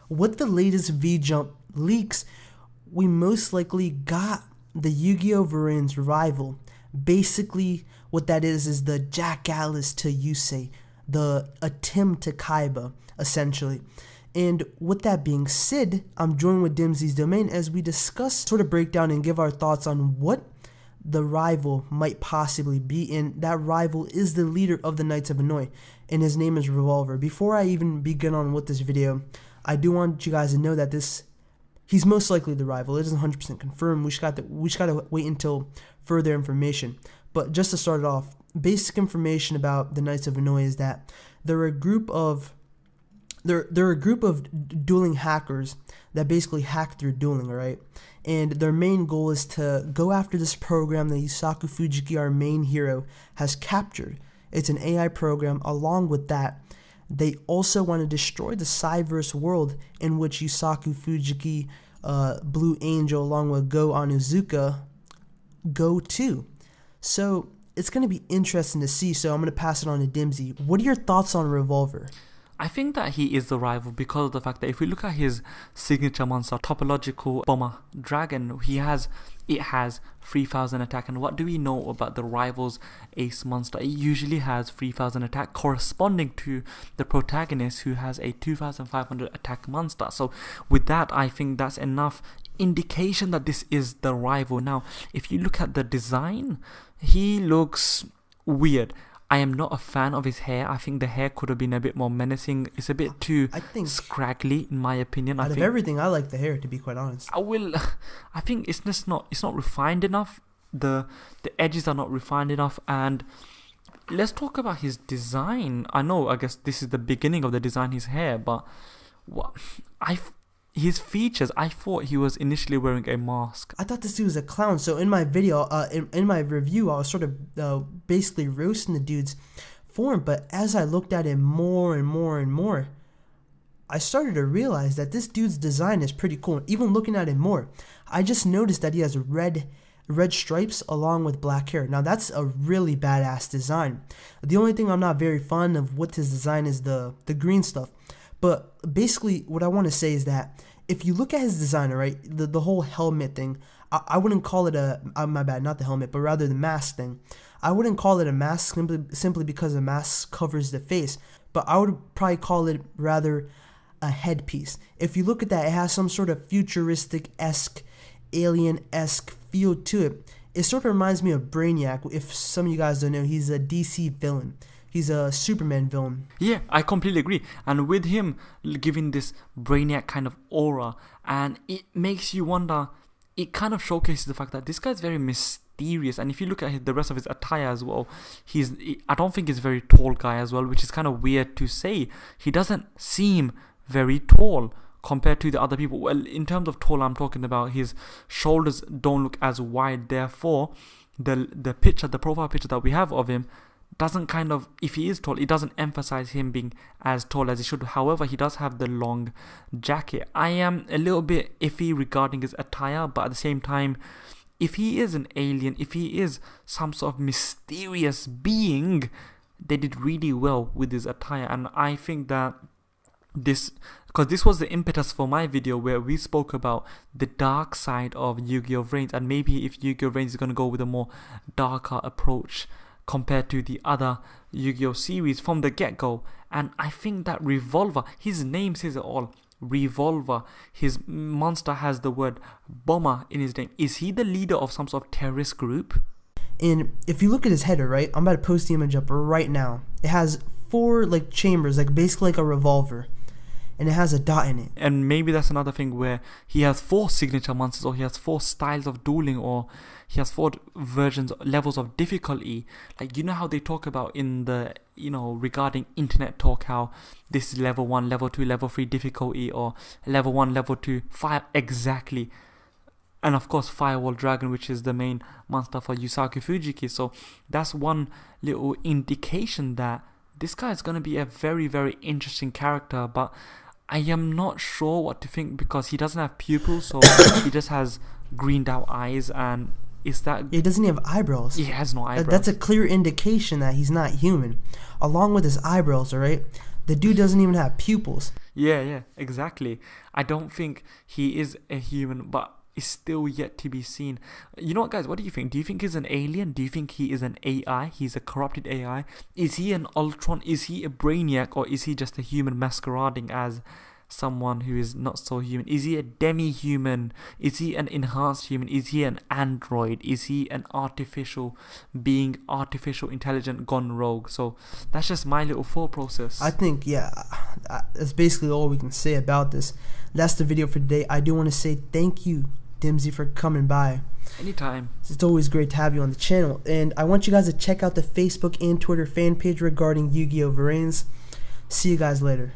with the latest V-Jump leaks, we most likely got the Yu-Gi-Oh! VRAINS rival. Basically, what that is the Jack Alice to Yusei, a Tim to Kaiba, essentially. And with that being said, I'm joined with Dimsy's Domain as we discuss, sort of break down and give our thoughts on what the rival might possibly be. And that rival is the leader of the Knights of Hanoi, and his name is Revolver. Before I even begin on with this video, I do want you guys to know that he's most likely the rival. It isn't 100% confirmed. We just got to wait until further information. But just to start it off, basic information about the Knights of Hanoi is that they're a group of dueling hackers that basically hack through dueling, right? And their main goal is to go after this program that Yusaku Fujiki, our main hero, has captured. It's an AI program. Along with that, they also want to destroy the Cyverse world in which Yusaku Fujiki, Blue Angel, along with Go Onuzuka, go to. So it's going to be interesting to see. So I'm going to pass it on to Dimsy. What are your thoughts on Revolver? I think that he is the rival because of the fact that if we look at his signature monster, topological bomber dragon, it has 3000 attack. And what do we know about the rival's ace monster? It usually has 3000 attack, corresponding to the protagonist who has a 2500 attack monster. So with that, I think that's enough indication that this is the rival. Now, if you look at the design, he looks weird. I am not a fan of his hair. I think the hair could have been a bit more menacing. It's a bit too scraggly, in my opinion. Out of everything, I like the hair, to be quite honest. I think it's just not refined enough. The edges are not refined enough. And let's talk about his design. I guess this is the beginning of the design, his hair, but his features, I thought he was initially wearing a mask. I thought this dude was a clown. So in my video, in my review, I was sort of basically roasting the dude's form. But as I looked at him more and more and more, I started to realize that this dude's design is pretty cool. Even looking at him more, I just noticed that he has red stripes along with black hair. Now that's a really badass design. The only thing I'm not very fond of with his design is the green stuff. But basically, what I want to say is that if you look at his design, right, the whole helmet thing, I wouldn't call it my bad, not the helmet, but rather the mask thing. I wouldn't call it a mask simply because the mask covers the face, but I would probably call it rather a headpiece. If you look at that, it has some sort of futuristic-esque, alien-esque feel to it. It sort of reminds me of Brainiac. If some of you guys don't know, he's a DC villain. He's a Superman villain. Yeah, I completely agree. And with him giving this Brainiac kind of aura, and it makes you wonder, it kind of showcases the fact that this guy's very mysterious. And if you look at the rest of his attire as well, I don't think he's a very tall guy as well, which is kind of weird to say. He doesn't seem very tall compared to the other people. Well, in terms of tall, I'm talking about his shoulders don't look as wide. Therefore, the profile picture that we have of him doesn't kind of, if he is tall, it doesn't emphasize him being as tall as he should. However, he does have the long jacket. I am a little bit iffy regarding his attire, but at the same time, if he is an alien, if he is some sort of mysterious being, they did really well with his attire. And I think that because this was the impetus for my video where we spoke about the dark side of Yu-Gi-Oh! VRAINS, and maybe if Yu-Gi-Oh! VRAINS is going to go with a more darker approach compared to the other Yu-Gi-Oh! Series from the get-go. And I think that Revolver, his name says it all. Revolver, his monster has the word bomber in his name. Is he the leader of some sort of terrorist group? And if you look at his header, right, I'm about to post the image up right now. It has 4 chambers, basically like a revolver, and it has a dot in it. And maybe that's another thing where he has 4 signature monsters, or he has 4 styles of dueling, or he has 4 levels of difficulty. Like, you know how they talk about in the, regarding internet talk, how this is level 1, level 2, level 3 difficulty, or level 1, level 2, fire, exactly. And of course, Firewall Dragon, which is the main monster for Yusaku Fujiki. So that's one little indication that this guy is going to be a very, very interesting character. But I am not sure what to think because he doesn't have pupils, so he just has greened out eyes. And is that... He doesn't have eyebrows. He has no eyebrows. That's a clear indication that he's not human. Along with his eyebrows, alright? The dude doesn't even have pupils. Yeah, exactly. I don't think he is a human, but it's still yet to be seen. You know what, guys? What do you think? Do you think he's an alien? Do you think he is an AI? He's a corrupted AI? Is he an Ultron? Is he a Brainiac? Or is he just a human masquerading as someone who is not so human? Is he a demi-human? Is he an enhanced human? Is he an android? Is he an artificial being, artificial intelligent gone rogue? So that's just my little thought process. I think, yeah, that's basically all we can say about this. That's the video for today. I do want to say thank you, Dimsy, for coming by. Anytime. It's always great to have you on the channel. And I want you guys to check out the Facebook and Twitter fan page regarding Yu-Gi-Oh! VRAINS. See you guys later.